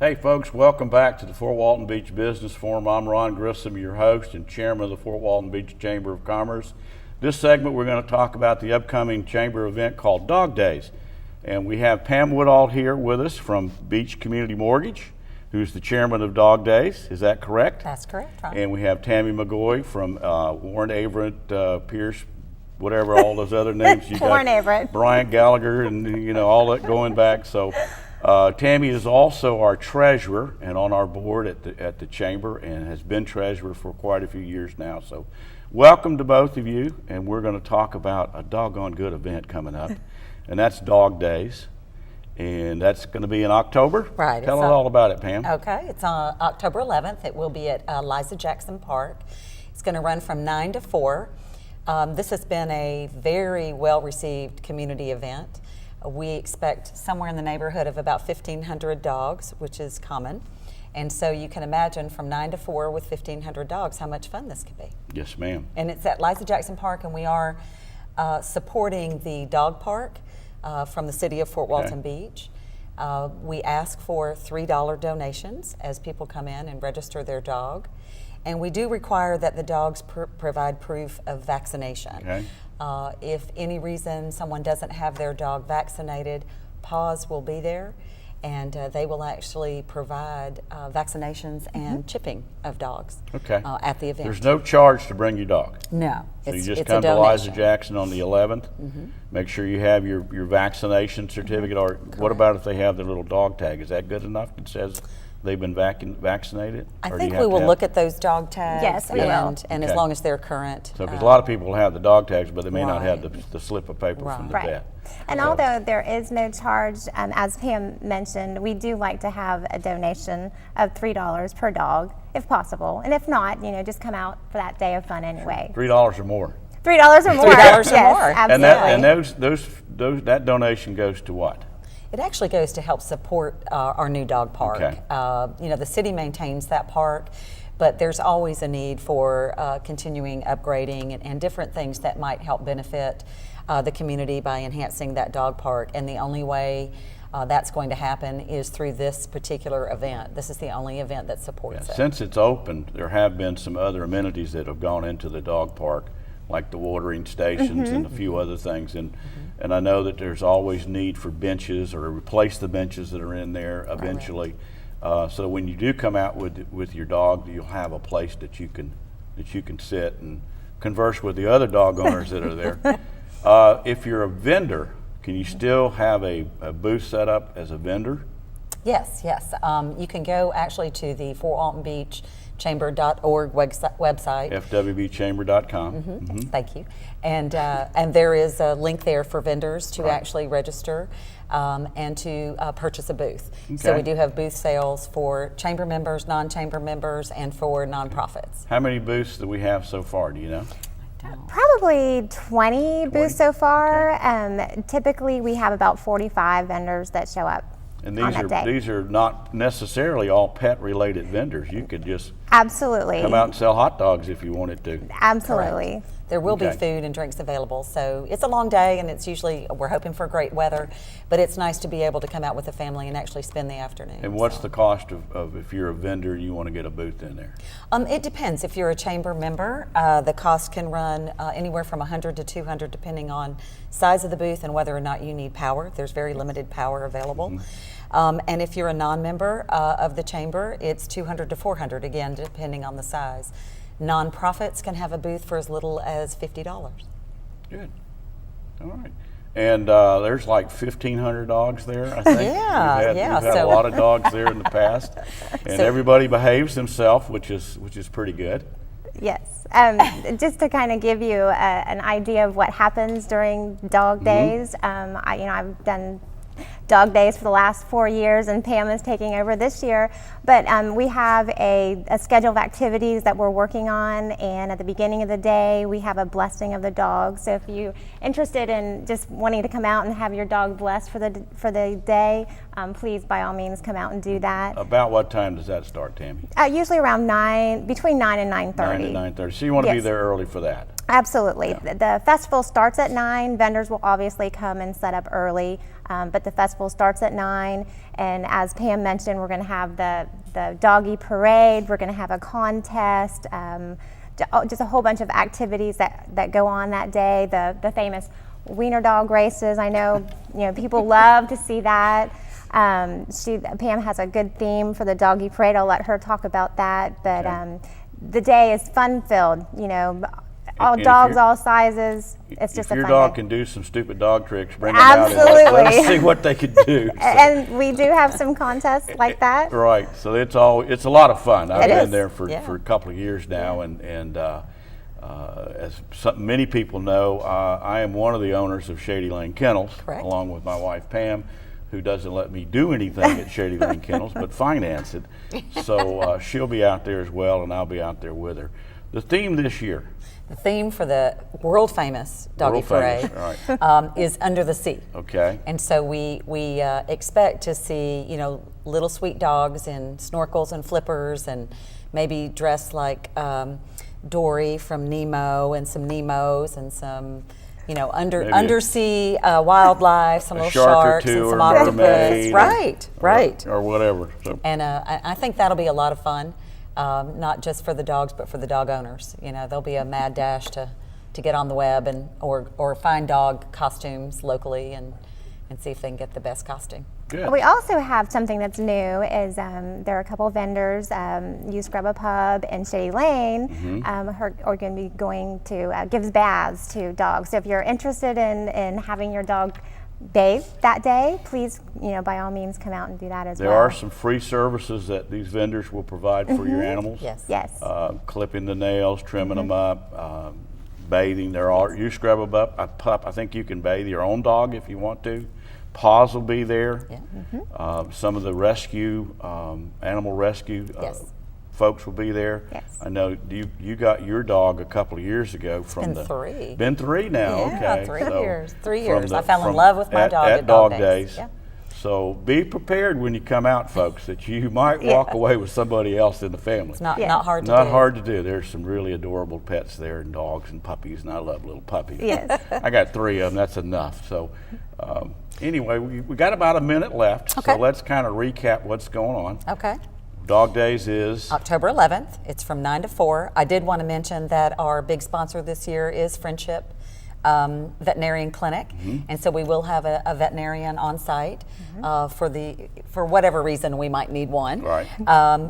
Hey folks, welcome back to the Fort Walton Beach Business Forum. I'm Ron Grissom, your host and chairman of the Fort Walton Beach Chamber of Commerce. This segment we're going to talk about the upcoming chamber event called Dog Days. And we have Pam Woodall here with us from Beach Community Mortgage, who's the chairman of Dog Days. Is that correct? That's correct, Ron. And we have Tammy McGaughy from Warren Averett, Pierce, whatever, all those other names you got. Warren Averett. Bryant Gallagher and all that going back. So Tammy is also our treasurer and on our board at the chamber and has been treasurer for quite a few years now. So welcome to both of you, and we're going to talk about a doggone good event coming up, and that's Dog Days. And that's going to be in October. Right. Tell us all about it, Pam. Okay, it's on October 11th. It will be at Liza Jackson Park. It's going to run from 9 to 4. This has been a very well-received community event. We expect somewhere in the neighborhood of about 1,500 dogs, which is common. And so you can imagine from 9 to 4 with 1,500 dogs how much fun this could be. Yes, ma'am. And it's at Liza Jackson Park, and we are supporting the dog park from the city of Fort Walton Beach. We ask for $3 donations as people come in and register their dog. And we do require that the dogs provide proof of vaccination. Okay. If any reason someone doesn't have their dog vaccinated, PAWS will be there, and they will actually provide vaccinations and chipping of dogs at the event. There's no charge to bring your dog. No, So you it's just a come to donation. Liza Jackson on the 11th. Make sure you have your vaccination certificate, or what about if they have their little dog tag? Is that good enough that says they've been vaccinated? I Or do think you have we to will have- look at those dog tags. Yes, we will. And as Okay. long as they're current. So, because a lot of people have the dog tags, but they may not have Right. the slip of paper from the Right. vet. And So- although there is no charge, as Pam mentioned, we do like to have a donation of $3 per dog, if possible. And if not, just come out for that day of fun anyway. $3 or more. $3 or more. $3 or yes, more. Absolutely. And that donation goes to what? It actually goes to help support our new dog park. Okay. The city maintains that park, but there's always a need for continuing upgrading and different things that might help benefit the community by enhancing that dog park. And the only way that's going to happen is through this particular event. This is the only event that supports it. Since it's opened, there have been some other amenities that have gone into the dog park, like the watering stations and a few other things. And I know that there's always need for benches or replace the benches that are in there eventually. So when you do come out with your dog, you'll have a place that you can sit and converse with the other dog owners that are there. If you're a vendor, can you still have a booth set up as a vendor? Yes. You can go actually to the Fort Walton Beach chamber.org website. FWBchamber.com. Thank you. And there is a link there for vendors to actually register and to purchase a booth. So we do have booth sales for chamber members, non-chamber members, and for nonprofits. How many booths do we have so far, do you know? Probably 20 booths so far. Typically, we have about 45 vendors that show up. And on that day. these are not necessarily all pet-related vendors. You could just Absolutely. come out and sell hot dogs if you wanted to. Absolutely. There will be Okay. food and drinks available. So it's a long day, and it's usually, we're hoping for great weather, but it's nice to be able to come out with a family and actually spend the afternoon. And what's So, the cost of if you're a vendor and you want to get a booth in there? It depends. If you're a chamber member, the cost can run anywhere from $100 to $200 depending on size of the booth and whether or not you need power. There's very limited power available. And if you're a non-member of the chamber, it's $200 to $400, again, depending on the size. Nonprofits can have a booth for as little as $50. Good. All right. And there's like 1,500 dogs there, I think. Yeah, We've had a lot of dogs there in the past, and So- everybody behaves themselves, which is pretty good. Yes. Just to kind of give you an idea of what happens during Dog Days, I've done Dog Days for the last 4 years, and Pam is taking over this year. But we have a schedule of activities that we're working on, and at the beginning of the day, we have a blessing of the dog. So if you're interested in just wanting to come out and have your dog blessed for the day, please, by all means, come out and do that. About what time does that start, Tammy? Usually around between 9 and 9:30. 9 to 9:30. So you want to be Yes. there early for that? Absolutely. Yeah. The festival starts at 9. Vendors will obviously come and set up early, but the festival starts at 9. And as Pam mentioned, we're going to have the doggy parade. We're going to have a contest, just a whole bunch of activities that go on that day. The famous wiener dog races. I know people love to see that. Pam has a good theme for the doggy parade. I'll let her talk about that. But the day is fun filled. All And dogs, all sizes. It's just if a your fun dog day. can do some stupid dog tricks, bring them out and let us Absolutely. see what they can do. So, And we do have some contests like that. right, so it's a lot of fun. I've It been is. there for Yeah. a couple of years now, and as many people know, I am one of the owners of Shady Lane Kennels, Correct. along with my wife Pam, who doesn't let me do anything at Shady Lane Kennels but finance it. So she'll be out there as well, and I'll be out there with her. The theme this year. The theme for the world famous doggy World parade famous, right. is Under the Sea. Okay. And so we expect to see little sweet dogs in snorkels and flippers, and maybe dressed like Dory from Nemo, and some Nemos, and some Maybe undersea wildlife, some a little shark or sharks and two some or a octopus. mermaid, Right. or whatever. So, And I think that'll be a lot of fun, not just for the dogs, but for the dog owners. There'll be a mad dash to get on the web or find dog costumes locally and see if they can get the best costume. good. We also have something that's new. Is there are a couple of vendors, You Scrub a Pub and Shady Lane, are going to be going to gives baths to dogs. So if you're interested in having your dog bathe that day, please by all means come out and do that as There well. are some free services that these vendors will provide for your animals. Yes. Yes. Clipping the nails, trimming them up, bathing. You scrub them up. A pup. I think you can bathe your own dog if you want to. Paws will be there. Yeah. Some of the rescue, animal rescue Yes. folks will be there. Yes. I know you got your dog a couple of years ago from been 3. Been 3 now. Yeah, Okay. 3 So years. 3 from years. I fell in from love with my dog at Dog Daze. Yeah. So be prepared when you come out, folks, that you might walk away with somebody else in the family. It's not Yes. not hard to Not do. hard to do. There's some really adorable pets there, and dogs and puppies, and I love little puppies. Yes. I got 3 of them. That's enough. So anyway, we got about a minute left. Okay. So let's kind of recap what's going on. Okay. Dog Days is October 11th. It's from 9 to 4. I did want to mention that our big sponsor this year is Friendship Veterinarian Clinic, and so we will have a veterinarian on site for whatever reason we might need one. Right.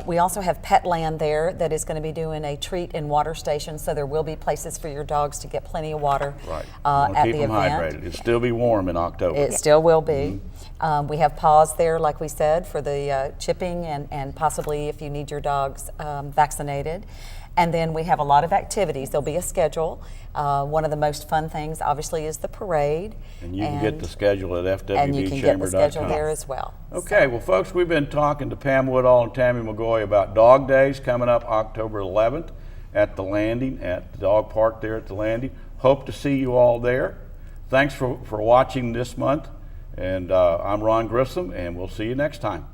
We also have Petland there that is going to be doing a treat and water station, so there will be places for your dogs to get plenty of water right. Wanna at keep the them event. hydrated. It'll still be warm in October. It still will be. We have paws there, like we said, for the chipping and possibly if you need your dogs vaccinated. And then we have a lot of activities. There'll be a schedule. One of the most fun things, obviously, is the parade. And you can get the schedule at FWBchamber.com. And you can get the schedule there as well. Okay, well, folks, we've been talking to Pam Woodall and Tammy McGaughy about Dog Days coming up October 11th at the Landing, at the dog park there at the Landing. Hope to see you all there. Thanks for watching this month. And I'm Ron Grissom, and we'll see you next time.